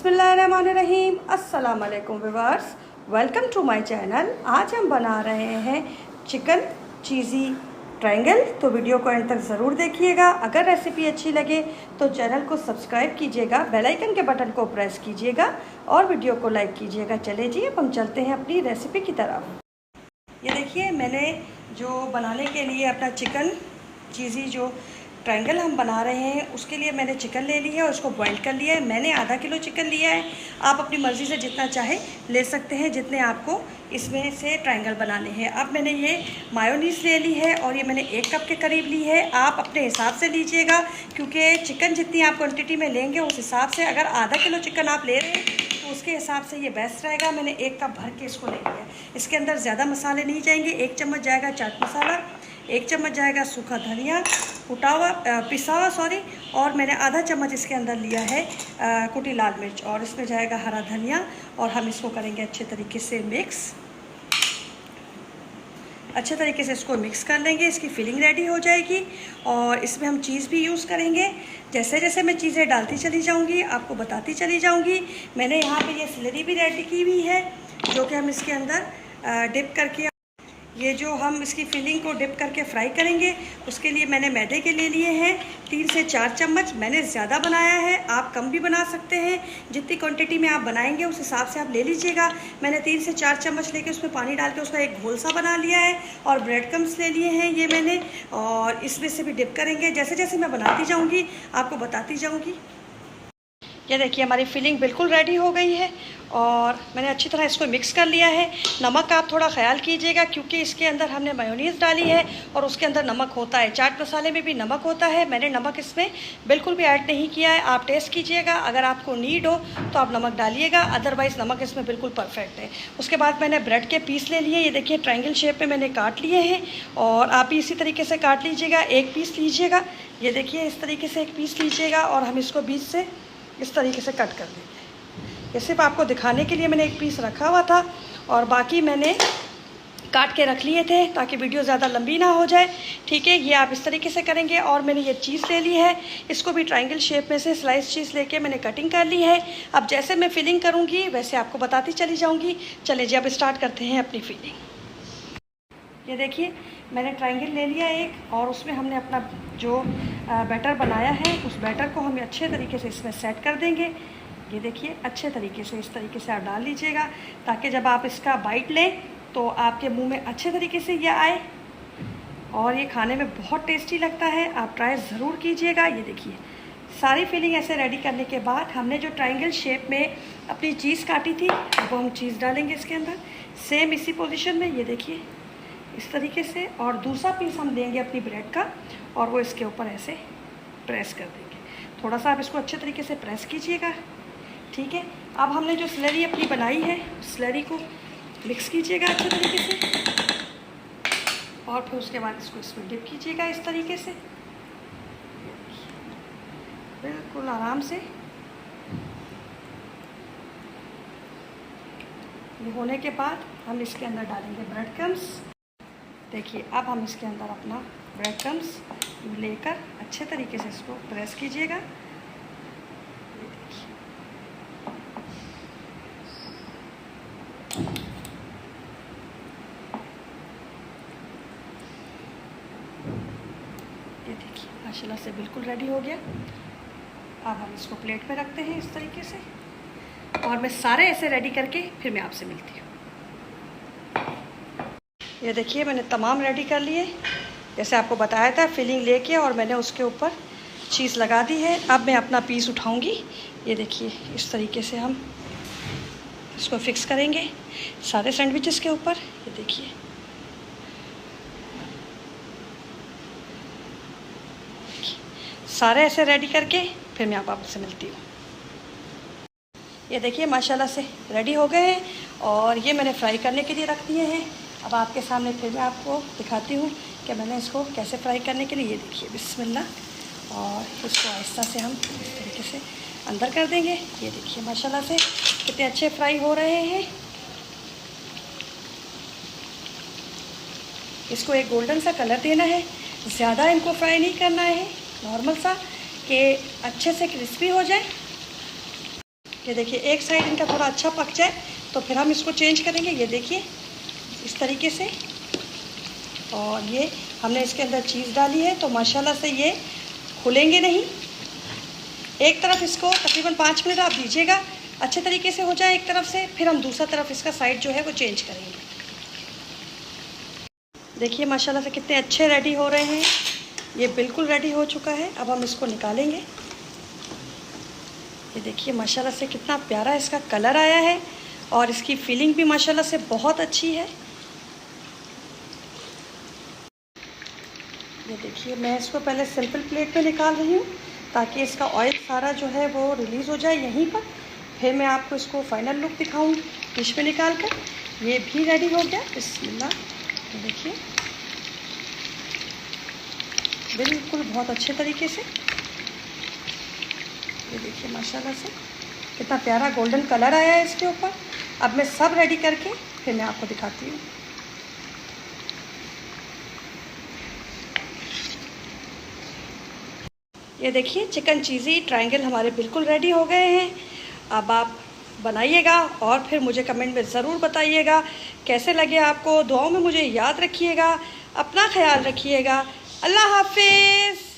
बिस्मिल्लाहिर्रहमानिर्रहीम। अस्सलाम वालेकुम viewers, welcome to my channel. आज हम बना रहे हैं चिकन चीज़ी ट्रायंगल। तो वीडियो को एंड तक ज़रूर देखिएगा। अगर रेसिपी अच्छी लगे तो चैनल को सब्सक्राइब कीजिएगा, बेल आइकन के बटन को प्रेस कीजिएगा और वीडियो को लाइक कीजिएगा। चले जी, अब हम चलते हैं अपनी रेसिपी की तरफ। ये देखिए, मैंने जो बनाने के लिए अपना चिकन चीज़ी जो ट्रायंगल हम बना रहे हैं उसके लिए मैंने चिकन ले लिया है और उसको बॉईल कर लिया है। मैंने आधा किलो चिकन लिया है। आप अपनी मर्ज़ी से जितना चाहे ले सकते हैं, जितने आपको इसमें से ट्रायंगल बनाने हैं। अब मैंने ये मायोनीज़ ले ली है और ये मैंने 1 कप के करीब ली है। आप अपने हिसाब से लीजिएगा, क्योंकि चिकन जितनी आप क्वान्टिटी में लेंगे उस हिसाब से, अगर आधा किलो चिकन आप ले रहे हैं तो उसके हिसाब से ये बेस्ट रहेगा। मैंने 1 कप भर के इसको ले लिया। इसके अंदर ज़्यादा मसाले नहीं जाएंगे। 1 चम्मच जाएगा चाट मसाला, 1 चम्मच जाएगा सूखा धनिया पिसा हुआ और मैंने आधा चम्मच इसके अंदर लिया है कुटी लाल मिर्च, और इसमें जाएगा हरा धनिया। और हम इसको करेंगे अच्छे तरीके से मिक्स। अच्छे तरीके से इसको मिक्स कर लेंगे। इसकी फिलिंग रेडी हो जाएगी और इसमें हम चीज़ भी यूज़ करेंगे। जैसे जैसे मैं चीज़ें डालती चली जाऊंगी आपको बताती चली जाऊंगी। मैंने यहाँ पे ये स्लरी भी रेडी की हुई है, जो कि हम इसके अंदर डिप करके, ये जो हम इसकी फिलिंग को डिप करके फ्राई करेंगे, उसके लिए मैंने मैदे के ले लिए हैं 3 से 4 चम्मच। मैंने ज़्यादा बनाया है, आप कम भी बना सकते हैं। जितनी क्वांटिटी में आप बनाएंगे उस हिसाब से आप ले लीजिएगा। मैंने 3 से 4 चम्मच लेके उसमें पानी डाल के उसका एक घोल सा बना लिया है। और ब्रेड क्रम्स ले लिए हैं ये मैंने, और इसमें से भी डिप करेंगे। जैसे जैसे मैं बनाती जाऊँगी आपको बताती जाऊँगी। ये देखिए, हमारी फिलिंग बिल्कुल रेडी हो गई है और मैंने अच्छी तरह इसको मिक्स कर लिया है। नमक का आप थोड़ा ख्याल कीजिएगा, क्योंकि इसके अंदर हमने मेयोनीज़ डाली है और उसके अंदर नमक होता है। चाट मसाले में भी नमक होता है। मैंने नमक इसमें बिल्कुल भी ऐड नहीं किया है। आप टेस्ट कीजिएगा, अगर आपको नीड हो तो आप नमक डालिएगा, अदरवाइज़ नमक इसमें बिल्कुल परफेक्ट है। उसके बाद मैंने ब्रेड के पीस ले लिए। ये देखिए, ट्रायंगल शेप में मैंने काट लिए हैं और आप भी इसी तरीके से काट लीजिएगा। 1 पीस लीजिएगा। ये देखिए, इस तरीके से 1 पीस लीजिएगा और हम इसको बीच से इस तरीके से कट कर देंगे। ये सिर्फ आपको दिखाने के लिए मैंने 1 पीस रखा हुआ था और बाकी मैंने काट के रख लिए थे ताकि वीडियो ज़्यादा लंबी ना हो जाए। ठीक है, ये आप इस तरीके से करेंगे। और मैंने ये चीज़ ले ली है, इसको भी ट्रायंगल शेप में से स्लाइस चीज़ लेके मैंने कटिंग कर ली है। अब जैसे मैं फिलिंग करूँगी वैसे आपको बताती चली जाऊँगी। चले जी, अब स्टार्ट करते हैं अपनी फिलिंग। ये देखिए, मैंने ट्रायंगल ले लिया एक और उसमें हमने अपना जो बैटर बनाया है उस बैटर को हम अच्छे तरीके से इसमें सेट कर देंगे। ये देखिए, अच्छे तरीके से इस तरीके से आप डाल लीजिएगा ताकि जब आप इसका बाइट लें तो आपके मुंह में अच्छे तरीके से ये आए और ये खाने में बहुत टेस्टी लगता है। आप ट्राई ज़रूर कीजिएगा। ये देखिए, सारी फिलिंग ऐसे रेडी करने के बाद हमने जो ट्रायंगल शेप में अपनी चीज़ काटी थी वो हम चीज़ डालेंगे इसके अंदर, सेम इसी पोजीशन में। ये देखिए, इस तरीके से। और दूसरा पीस हम देंगे अपनी ब्रेड का और वो इसके ऊपर ऐसे प्रेस कर देंगे। थोड़ा सा आप इसको अच्छे तरीके से प्रेस कीजिएगा। ठीक है, अब हमने जो स्लरी अपनी बनाई है स्लरी को मिक्स कीजिएगा अच्छे तरीके से और फिर उसके बाद इसको इसमें डिप कीजिएगा इस तरीके से, बिल्कुल आराम से। ये होने के बाद हम इसके अंदर डालेंगे ब्रेड क्रम्स। देखिए, अब हम इसके अंदर अपना ब्रेड क्रम्स लेकर अच्छे तरीके से इसको प्रेस कीजिएगा। ये देखिए, माशाल्लाह से बिल्कुल रेडी हो गया। अब हम इसको प्लेट पे रखते हैं इस तरीके से और मैं सारे ऐसे रेडी करके फिर मैं आपसे मिलती हूँ। ये देखिए, मैंने तमाम रेडी कर लिए जैसे आपको बताया था, फिलिंग लेके और मैंने उसके ऊपर चीज़ लगा दी है। अब मैं अपना पीस उठाऊंगी। ये देखिए, इस तरीके से हम इसको फिक्स करेंगे सारे सैंडविचेस के ऊपर। ये देखिए, सारे ऐसे रेडी करके फिर मैं आपसे मिलती हूँ। ये देखिए, माशाल्लाह से रेडी हो गए हैं और ये मैंने फ्राई करने के लिए रख दिए हैं। अब आपके सामने फिर मैं आपको दिखाती हूँ कि मैंने इसको कैसे फ्राई करने के लिए। ये देखिए, बिस्मिल्लाह, और इसको आहिस्ता से हम इस तरीके से अंदर कर देंगे। ये देखिए, माशाल्लाह से कितने अच्छे फ्राई हो रहे हैं। इसको एक गोल्डन सा कलर देना है, ज़्यादा इनको फ्राई नहीं करना है, नॉर्मल सा, कि अच्छे से क्रिस्पी हो जाए। ये देखिए एक साइड इनका थोड़ा अच्छा पक जाए तो फिर हम इसको चेंज करेंगे। ये देखिए इस तरीके से। और ये हमने इसके अंदर चीज़ डाली है तो माशाल्लाह से ये खुलेंगे नहीं। एक तरफ इसको तकरीबन 5 मिनट आप दीजिएगा, अच्छे तरीके से हो जाए एक तरफ से, फिर हम दूसरा तरफ इसका साइड जो है वो चेंज करेंगे। देखिए माशाल्लाह से कितने अच्छे रेडी हो रहे हैं। ये बिल्कुल रेडी हो चुका है। अब हम इसको निकालेंगे। ये देखिए माशाल्लाह से कितना प्यारा इसका कलर आया है और इसकी फीलिंग भी माशाल्लाह से बहुत अच्छी है। ये देखिए मैं इसको पहले सिंपल प्लेट में निकाल रही हूँ ताकि इसका ऑयल सारा जो है वो रिलीज़ हो जाए यहीं पर। फिर मैं आपको इसको फाइनल लुक दिखाऊंगी डिश में निकाल कर। ये भी रेडी हो गया। बिस्मिल्लाह। ये देखिए बिल्कुल बहुत अच्छे तरीके से। ये देखिए माशाल्लाह से कितना प्यारा गोल्डन कलर आया है इसके ऊपर। अब मैं सब रेडी करके फिर मैं आपको दिखाती हूँ। ये देखिए चिकन चीज़ी ट्रायंगल हमारे बिल्कुल रेडी हो गए हैं। अब आप बनाइएगा और फिर मुझे कमेंट में ज़रूर बताइएगा कैसे लगे आपको। दुआओं में मुझे याद रखिएगा। अपना ख्याल रखिएगा। अल्लाह हाफिज़।